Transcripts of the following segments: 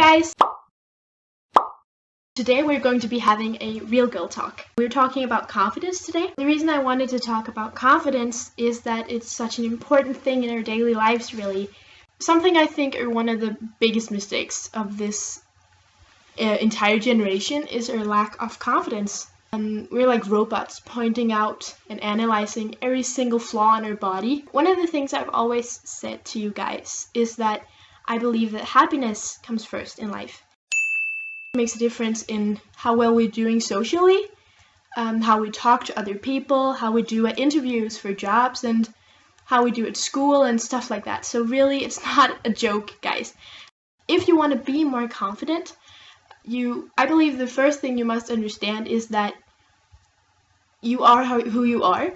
guys! Today we're going to be having a real girl talk. We're talking about confidence today. The reason I wanted to talk about confidence is that it's such an important thing in our daily lives, really. Something I think are one of the biggest mistakes of this entire generation is our lack of confidence. We're like robots pointing out and analyzing every single flaw in our body. One of the things I've always said to you guys is that I believe that happiness comes first in life. It makes a difference in how well we're doing socially, how we talk to other people, how we do at interviews for jobs, and how we do at school and stuff like that. So really, it's not a joke, guys. If you want to be more confident, I believe the first thing you must understand is that you are who you are,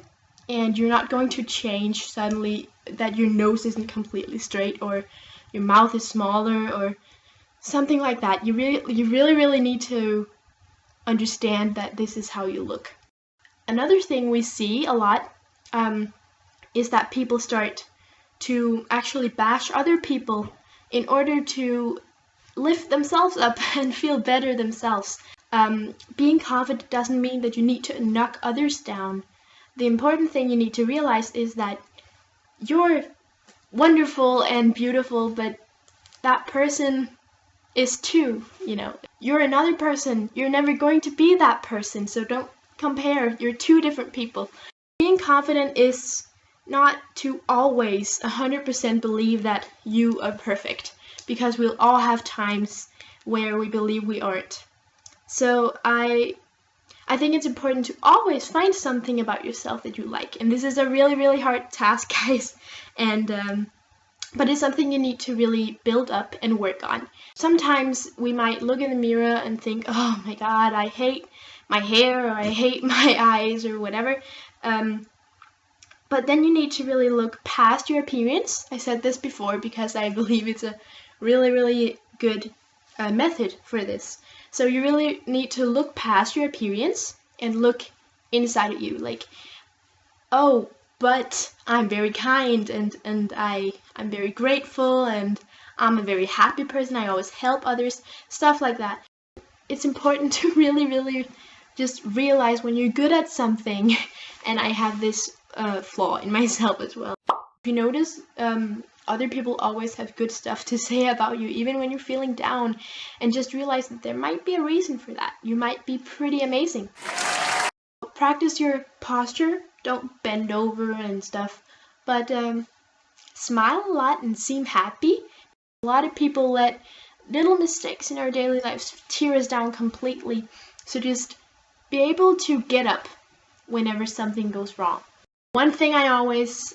and you're not going to change suddenly that your nose isn't completely straight or your mouth is smaller or something like that. You really need to understand that this is how you look. Another thing we see a lot is that people start to actually bash other people in order to lift themselves up and feel better themselves. Being confident doesn't mean that you need to knock others down. The important thing you need to realize is that you're wonderful and beautiful, but that person is too, You're another person. You're never going to be that person, so don't compare. You're two different people. Being confident is not to always 100% believe that you are perfect, because we'll all have times where we believe we aren't. So I think it's important to always find something about yourself that you like. And this is a really hard task, guys. But it's something you need to really build up and work on. Sometimes we might look in the mirror and think, oh my god, I hate my hair, or I hate my eyes, or whatever. But then you need to really look past your appearance. I said this before because I believe it's a really good method for this. So you really need to look past your appearance and look inside of you. Like, oh, but I'm very kind and I'm very grateful and I'm a very happy person. I always help others, stuff like that. It's important to really just realize when you're good at something. And I have this flaw in myself as well. If you notice, other people always have good stuff to say about you, even when you're feeling down, and just realize that there might be a reason for that. You might be pretty amazing. Practice your posture. Don't bend over and stuff, but smile a lot and seem happy. A lot of people let little mistakes in our daily lives tear us down completely, so just be able to get up whenever something goes wrong. One thing I always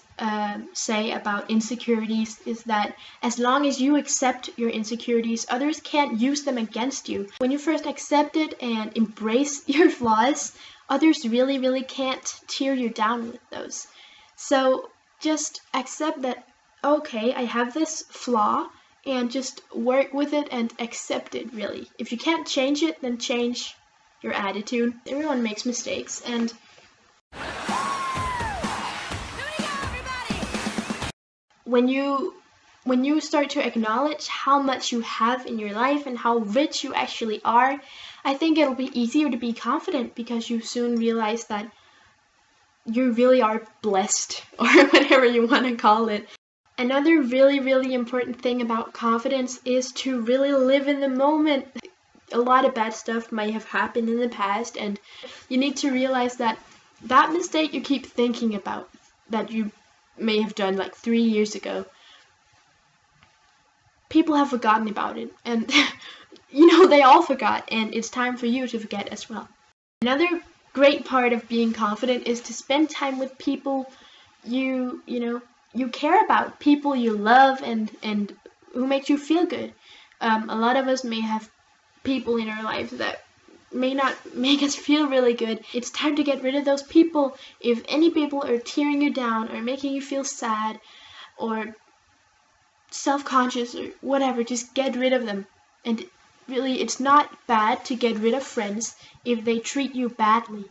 say about insecurities is that as long as you accept your insecurities, others can't use them against you. When you first accept it and embrace your flaws, others really can't tear you down with those. So just accept that, okay, I have this flaw, and just work with it and accept it, really. If you can't change it, then change your attitude. Everyone makes mistakes, and when you start to acknowledge how much you have in your life and how rich you actually are, I think it'll be easier to be confident, because you soon realize that you really are blessed, or whatever you want to call it. Another really important thing about confidence is to really live in the moment. A lot of bad stuff might have happened in the past, and you need to realize that that mistake you keep thinking about, that you may have done like 3 years ago, people have forgotten about it, and they all forgot, and it's time for you to forget as well. Another great part of being confident is to spend time with people you care about, people you love and who make you feel good. A lot of us may have people in our lives that may not make us feel really good. It's time to get rid of those people. If any people are tearing you down or making you feel sad or self-conscious or whatever, just get rid of them. And really, it's not bad to get rid of friends if they treat you badly.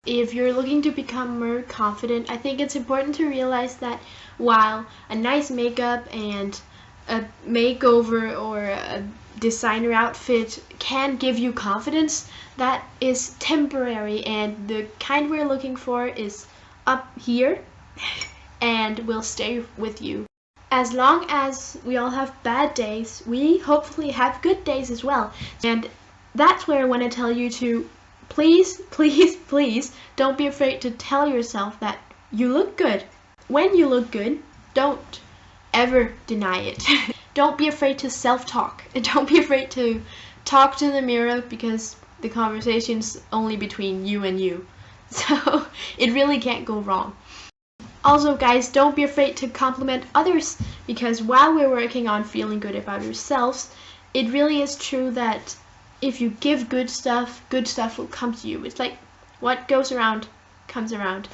If you're looking to become more confident, I think it's important to realize that while a nice makeup and a makeover or a designer outfit can give you confidence, that is temporary, and the kind we're looking for is up here and will stay with you. As long as we all have bad days, we hopefully have good days as well. And that's where I want to tell you to please, please, please don't be afraid to tell yourself that you look good. When you look good, don't ever deny it. Don't be afraid to self-talk, and don't be afraid to talk to the mirror, because the conversation's only between you and you. So it really can't go wrong. Also, guys, don't be afraid to compliment others, because while we're working on feeling good about ourselves, it really is true that if you give good stuff will come to you. It's like what goes around comes around.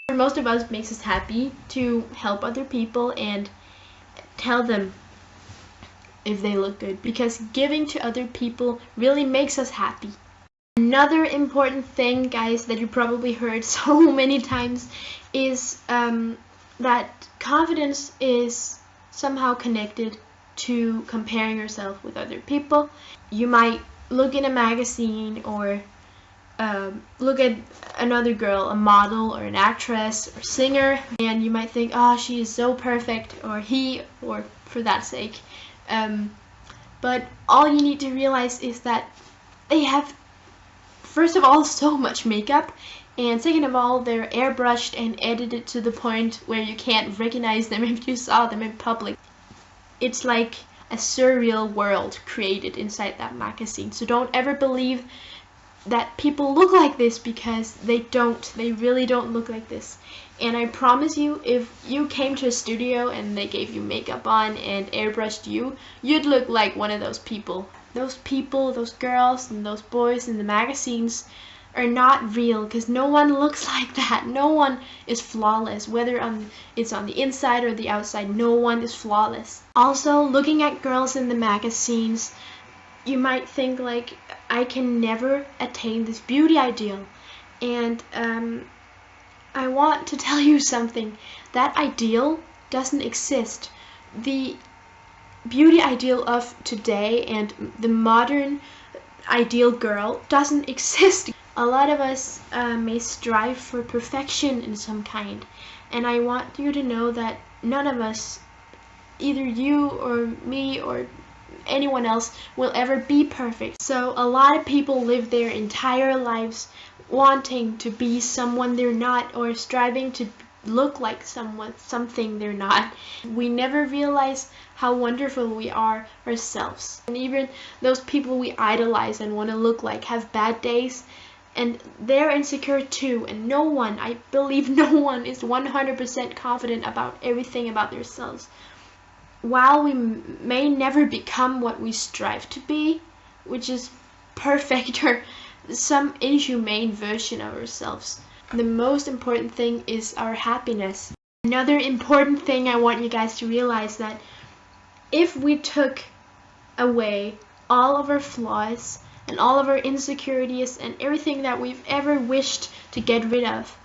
For most of us, it makes us happy to help other people and tell them if they look good, because giving to other people really makes us happy. Another important thing, guys, that you probably heard so many times is that confidence is somehow connected to comparing yourself with other people. You might look in a magazine or look at another girl, a model or an actress or singer, and you might think, oh, she is so perfect, or he, or for that sake. But all you need to realize is that they have, first of all, so much makeup, and second of all, they're airbrushed and edited to the point where you can't recognize them if you saw them in public. It's like a surreal world created inside that magazine. So don't ever believe that people look like this, because they don't. They really don't look like this. And I promise you, if you came to a studio and they gave you makeup on and airbrushed you, you'd look like one of those people. Those people, those girls and those boys in the magazines are not real, because no one looks like that. No one is flawless, whether it's on the inside or the outside. No one is flawless. Also, looking at girls in the magazines, you might think like, I can never attain this beauty ideal. And I want to tell you something. That ideal doesn't exist. The beauty ideal of today and the modern ideal girl doesn't exist. A lot of us may strive for perfection in some kind, and I want you to know that none of us, either you or me or anyone else, will ever be perfect. So a lot of people live their entire lives wanting to be someone they're not, or striving to look like something they're not. We never realize how wonderful we are ourselves. And even those people we idolize and want to look like have bad days, and they're insecure too. And no one, I believe no one, is 100% confident about everything about themselves. While we may never become what we strive to be, which is perfect or some inhumane version of ourselves, the most important thing is our happiness. Another important thing I want you guys to realize, that if we took away all of our flaws and all of our insecurities and everything that we've ever wished to get rid of,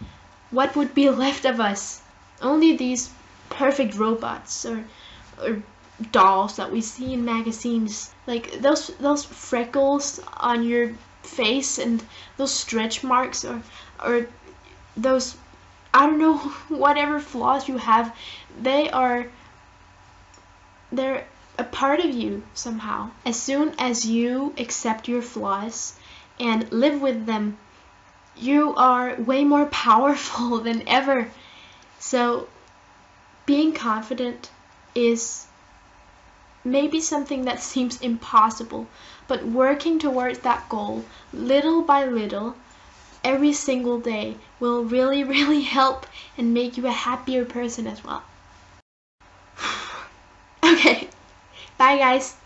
what would be left of us? Only these perfect robots or dolls that we see in magazines, like those freckles on your face and those stretch marks, or those, I don't know, whatever flaws you have. They're a part of you somehow. As soon as you accept your flaws and live with them, you are way more powerful than ever. So being confident is maybe something that seems impossible, but working towards that goal little by little every single day will really, really help and make you a happier person as well. Okay, bye guys.